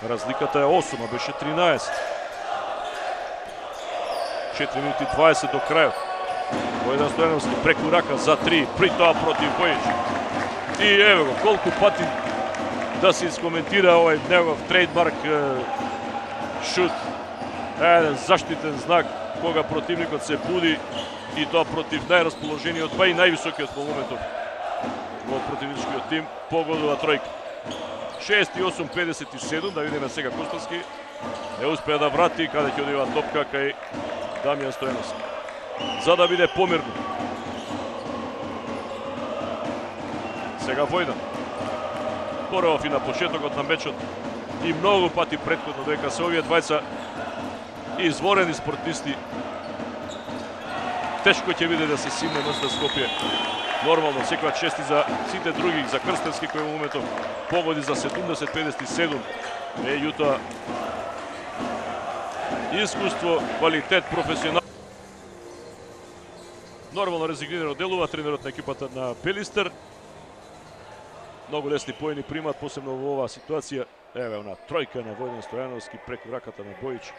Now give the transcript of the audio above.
Разликата е 8, а беше 13. 4 минути 20 до крајот. Војдан Стојановски преку рака за 3, при тоа против Бојич. И ево го, колку пати да се искоментира овај негов трейдмарк шут. Еден заштитен знак кога противникот се буди и тоа против најрасположениот, па и највисокиот во моментов во противничкиот тим, погодува тројка. 68-57, да видиме сега Костовски. Не успеа да врати каде ќе одива топка кај Дамјан Стојановски. За да биде помирно. Сега Војдан. Боров и на почетокот на мечот и многу пати претходно дека се овие двајца изворени спортисти. Тешко ќе биде да се симне МС Скопје. Нормално, секоја чести за сите други, за Крстевски кој во моментов погоди за 70-57. Меѓутоа, искуство, квалитет, професионал. Нормално резигнирано делува тренерот на екипата на Пелистер. Многу лесни поени примат, посебно во оваа ситуација. Еве она тројка на Војдан Стојановски преку раката на Бојич.